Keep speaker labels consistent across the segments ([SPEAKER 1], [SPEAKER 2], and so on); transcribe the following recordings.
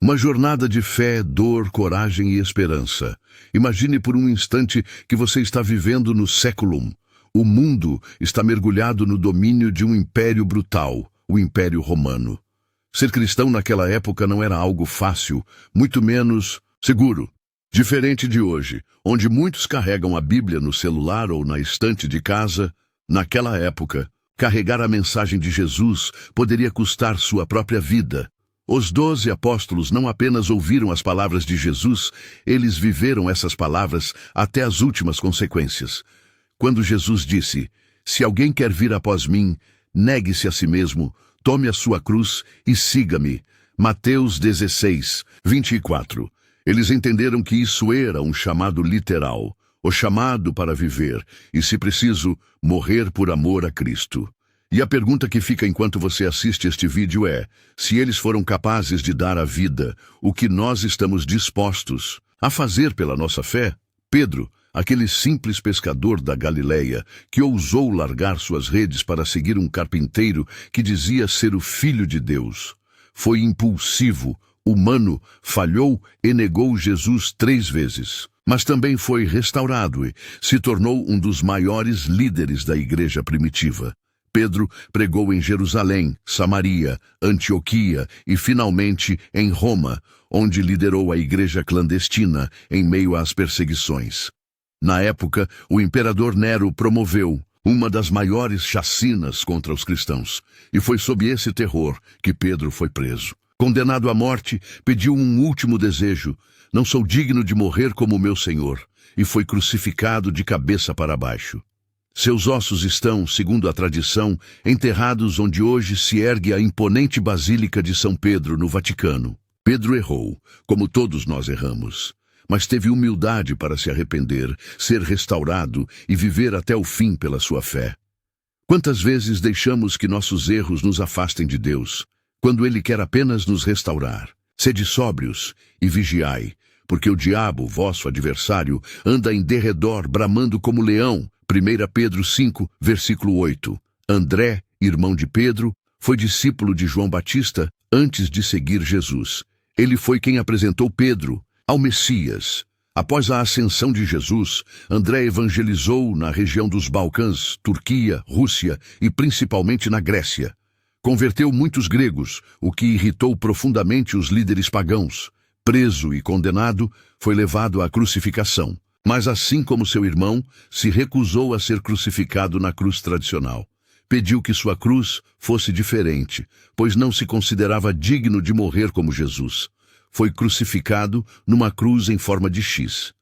[SPEAKER 1] Uma jornada de fé, dor, coragem e esperança. Imagine por um instante que você está vivendo no séculum. O mundo está mergulhado no domínio de um império brutal, o Império Romano. Ser cristão naquela época não era algo fácil, muito menos seguro. Diferente de hoje, onde muitos carregam a Bíblia no celular ou na estante de casa, naquela época, carregar a mensagem de Jesus poderia custar sua própria vida. Os 12 apóstolos não apenas ouviram as palavras de Jesus, eles viveram essas palavras até as últimas consequências. Quando Jesus disse, "Se alguém quer vir após mim, negue-se a si mesmo, tome a sua cruz e siga-me." Mateus 16, 24. Eles entenderam que isso era um chamado literal, o chamado para viver e, se preciso, morrer por amor a Cristo. E a pergunta que fica enquanto você assiste este vídeo é, se eles foram capazes de dar a vida, o que nós estamos dispostos a fazer pela nossa fé? Pedro, aquele simples pescador da Galileia, que ousou largar suas redes para seguir um carpinteiro que dizia ser o Filho de Deus, foi impulsivo, humano, falhou e negou Jesus 3 vezes. Mas também foi restaurado e se tornou um dos maiores líderes da igreja primitiva. Pedro pregou em Jerusalém, Samaria, Antioquia e, finalmente, em Roma, onde liderou a igreja clandestina em meio às perseguições. Na época, o imperador Nero promoveu uma das maiores chacinas contra os cristãos, e foi sob esse terror que Pedro foi preso. Condenado à morte, pediu um último desejo: "Não sou digno de morrer como meu Senhor", e foi crucificado de cabeça para baixo. Seus ossos estão, segundo a tradição, enterrados onde hoje se ergue a imponente Basílica de São Pedro, no Vaticano. Pedro errou, como todos nós erramos, mas teve humildade para se arrepender, ser restaurado e viver até o fim pela sua fé. Quantas vezes deixamos que nossos erros nos afastem de Deus, quando Ele quer apenas nos restaurar? Sede sóbrios e vigiai, porque o diabo, vosso adversário, anda em derredor, bramando como leão. 1 Pedro 5, versículo 8. André, irmão de Pedro, foi discípulo de João Batista antes de seguir Jesus. Ele foi quem apresentou Pedro ao Messias. Após a ascensão de Jesus, André evangelizou na região dos Balcãs, Turquia, Rússia e principalmente na Grécia. Converteu muitos gregos, o que irritou profundamente os líderes pagãos. Preso e condenado, foi levado à crucificação. Mas assim como seu irmão, se recusou a ser crucificado na cruz tradicional. Pediu que sua cruz fosse diferente, pois não se considerava digno de morrer como Jesus. Foi crucificado numa cruz em forma de X.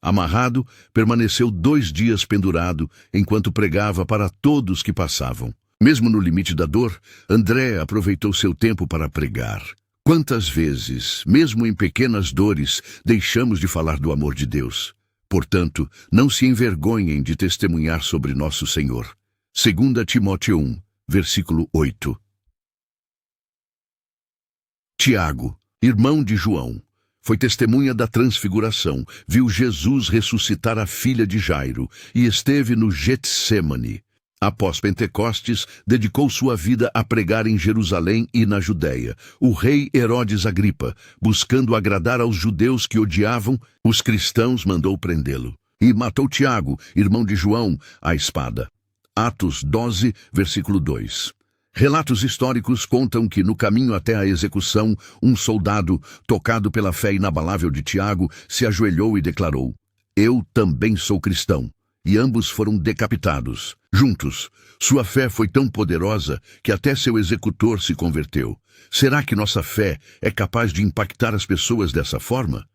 [SPEAKER 1] Amarrado, permaneceu 2 dias pendurado, enquanto pregava para todos que passavam. Mesmo no limite da dor, André aproveitou seu tempo para pregar. Quantas vezes, mesmo em pequenas dores, deixamos de falar do amor de Deus? Portanto, não se envergonhem de testemunhar sobre nosso Senhor. 2 Timóteo 1, versículo 8. Tiago, irmão de João, foi testemunha da transfiguração, viu Jesus ressuscitar a filha de Jairo e esteve no Getsêmani. Após Pentecostes, dedicou sua vida a pregar em Jerusalém e na Judéia. O rei Herodes Agripa, buscando agradar aos judeus que odiavam os cristãos, mandou prendê-lo. E matou Tiago, irmão de João, à espada. Atos 12, versículo 2. Relatos históricos contam que, no caminho até a execução, um soldado, tocado pela fé inabalável de Tiago, se ajoelhou e declarou: "Eu também sou cristão." E ambos foram decapitados. Juntos, sua fé foi tão poderosa que até seu executor se converteu. Será que nossa fé é capaz de impactar as pessoas dessa forma?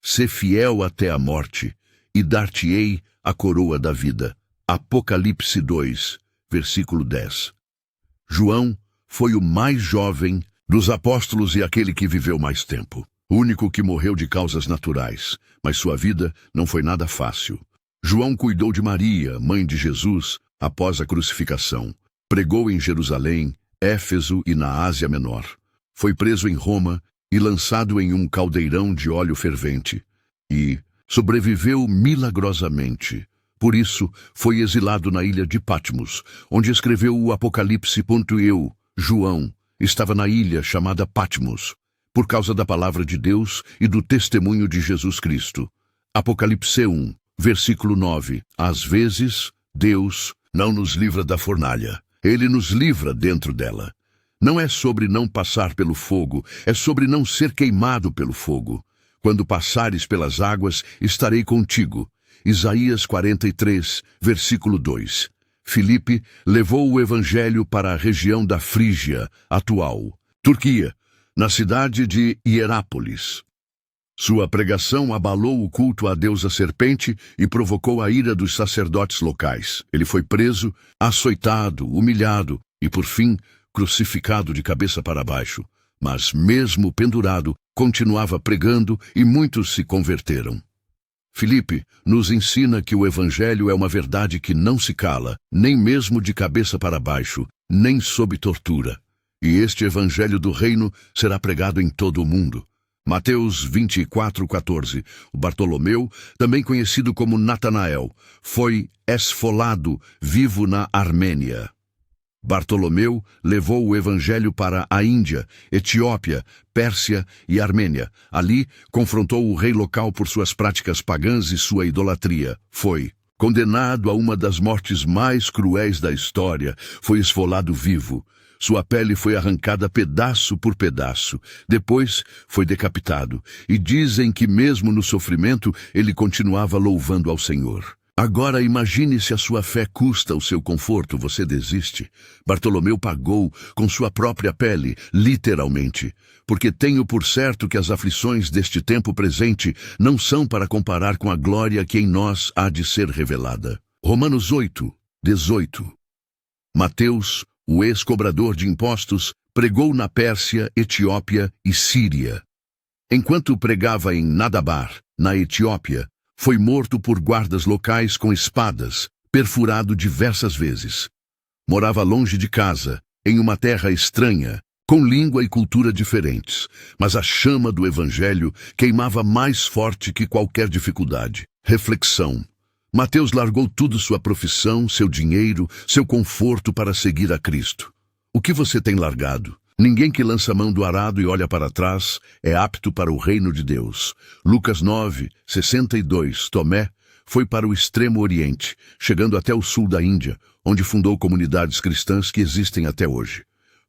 [SPEAKER 1] Sê fiel até a morte, e dar-te-ei a coroa da vida. Apocalipse 2, versículo 10. João foi o mais jovem dos apóstolos e aquele que viveu mais tempo. O único que morreu de causas naturais, mas sua vida não foi nada fácil. João cuidou de Maria, mãe de Jesus, após a crucificação. Pregou em Jerusalém, Éfeso e na Ásia Menor. Foi preso em Roma e lançado em um caldeirão de óleo fervente. E sobreviveu milagrosamente. Por isso, foi exilado na ilha de Patmos, onde escreveu o Apocalipse. Eu, João, estava na ilha chamada Patmos. por causa da palavra de Deus e do testemunho de Jesus Cristo. Apocalipse 1, versículo 9. Às vezes, Deus não nos livra da fornalha. Ele nos livra dentro dela. Não é sobre não passar pelo fogo, é sobre não ser queimado pelo fogo. Quando passares pelas águas, estarei contigo. Isaías 43, versículo 2. Filipe levou o evangelho para a região da Frígia, atual Turquia, na cidade de Hierápolis. Sua pregação abalou o culto à deusa serpente e provocou a ira dos sacerdotes locais. Ele foi preso, açoitado, humilhado e, por fim, crucificado de cabeça para baixo. Mas, mesmo pendurado, continuava pregando e muitos se converteram. Filipe nos ensina que o Evangelho é uma verdade que não se cala, nem mesmo de cabeça para baixo, nem sob tortura. E este Evangelho do Reino será pregado em todo o mundo. Mateus 24:14. O Bartolomeu, também conhecido como Natanael, foi esfolado vivo na Armênia. Bartolomeu levou o evangelho para a Índia, Etiópia, Pérsia e Armênia. Ali, confrontou o rei local por suas práticas pagãs e sua idolatria. Foi condenado a uma das mortes mais cruéis da história. Foi esfolado vivo. Sua pele foi arrancada pedaço por pedaço. Depois, foi decapitado. E dizem que mesmo no sofrimento, ele continuava louvando ao Senhor. Agora imagine se a sua fé custa o seu conforto, você desiste. Bartolomeu pagou com sua própria pele, literalmente, porque tenho por certo que as aflições deste tempo presente não são para comparar com a glória que em nós há de ser revelada. Romanos 8:18. Mateus, o ex-cobrador de impostos, pregou na Pérsia, Etiópia e Síria. Enquanto pregava em Nadabar, na Etiópia, foi morto por guardas locais com espadas, perfurado diversas vezes. Morava longe de casa, em uma terra estranha, com língua e cultura diferentes, mas a chama do Evangelho queimava mais forte que qualquer dificuldade. Reflexão. Mateus largou tudo, sua profissão, seu dinheiro, seu conforto para seguir a Cristo. O que você tem largado? Ninguém que lança a mão do arado e olha para trás é apto para o reino de Deus. Lucas 9:62. Tomé foi para o extremo oriente, chegando até o sul da Índia, onde fundou comunidades cristãs que existem até hoje.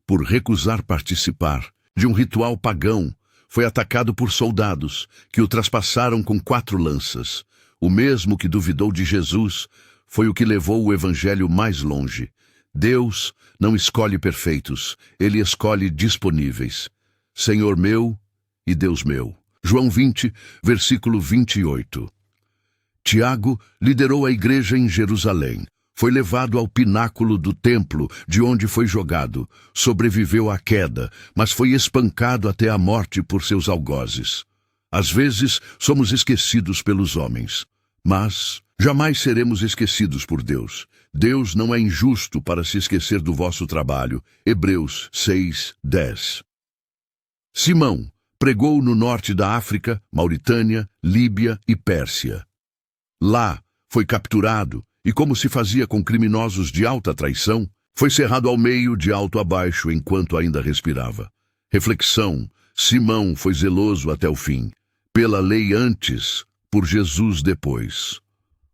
[SPEAKER 1] Por recusar participar de um ritual pagão, foi atacado por soldados que o traspassaram com 4 lanças. O mesmo que duvidou de Jesus foi o que levou o evangelho mais longe. Deus não escolhe perfeitos, Ele escolhe disponíveis. Senhor meu e Deus meu. João 20, versículo 28. Tiago liderou a igreja em Jerusalém. Foi levado ao pináculo do templo, de onde foi jogado. Sobreviveu à queda, mas foi espancado até a morte por seus algozes. Às vezes, somos esquecidos pelos homens, mas jamais seremos esquecidos por Deus. Deus não é injusto para se esquecer do vosso trabalho. Hebreus 6:10. Simão pregou no norte da África, Mauritânia, Líbia e Pérsia. Lá, foi capturado e, como se fazia com criminosos de alta traição, foi cerrado ao meio de alto a baixo enquanto ainda respirava. Reflexão. Simão foi zeloso até o fim. Pela lei antes, por Jesus depois.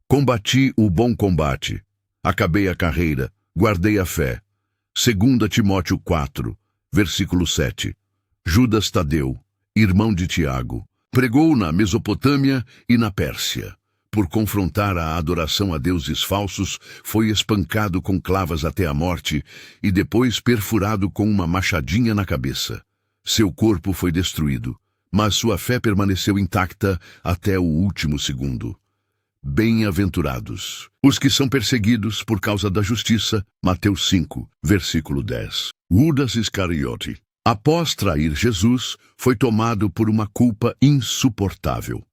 [SPEAKER 1] Combati o bom combate. Acabei a carreira, guardei a fé. 2 Timóteo 4, versículo 7. Judas Tadeu, irmão de Tiago, pregou na Mesopotâmia e na Pérsia. Por confrontar a adoração a deuses falsos, foi espancado com clavas até a morte e depois perfurado com uma machadinha na cabeça. Seu corpo foi destruído, mas sua fé permaneceu intacta até o último segundo. Bem-aventurados os que são perseguidos por causa da justiça. Mateus 5, versículo 10. Judas Iscariote, após trair Jesus, foi tomado por uma culpa insuportável.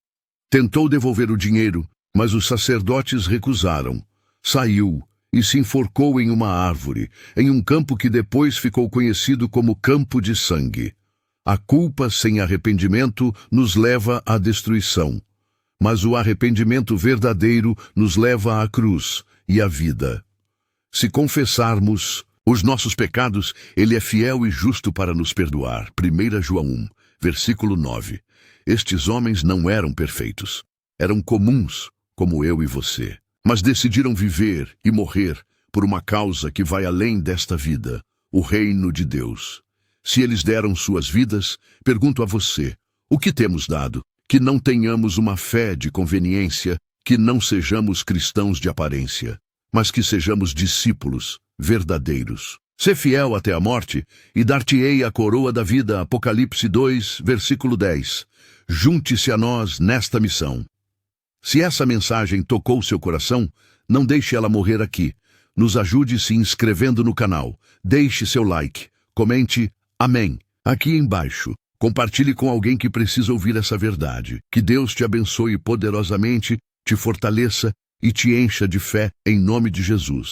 [SPEAKER 1] Tentou devolver o dinheiro, mas os sacerdotes recusaram. Saiu e se enforcou em uma árvore, em um campo que depois ficou conhecido como Campo de Sangue. A culpa sem arrependimento nos leva à destruição, mas o arrependimento verdadeiro nos leva à cruz e à vida. Se confessarmos os nossos pecados, Ele é fiel e justo para nos perdoar. 1 João 1, versículo 9. Estes homens não eram perfeitos. Eram comuns, como eu e você. Mas decidiram viver e morrer por uma causa que vai além desta vida, o reino de Deus. Se eles deram suas vidas, pergunto a você, o que temos dado? Que não tenhamos uma fé de conveniência, que não sejamos cristãos de aparência, mas que sejamos discípulos verdadeiros. Sê fiel até a morte, e dar-te-ei a coroa da vida. Apocalipse 2, versículo 10. Junte-se a nós nesta missão. Se essa mensagem tocou seu coração, não deixe ela morrer aqui. Nos ajude se inscrevendo no canal. Deixe seu like. Comente Amém aqui embaixo. Compartilhe com alguém que precisa ouvir essa verdade. Que Deus te abençoe poderosamente, te fortaleça e te encha de fé em nome de Jesus.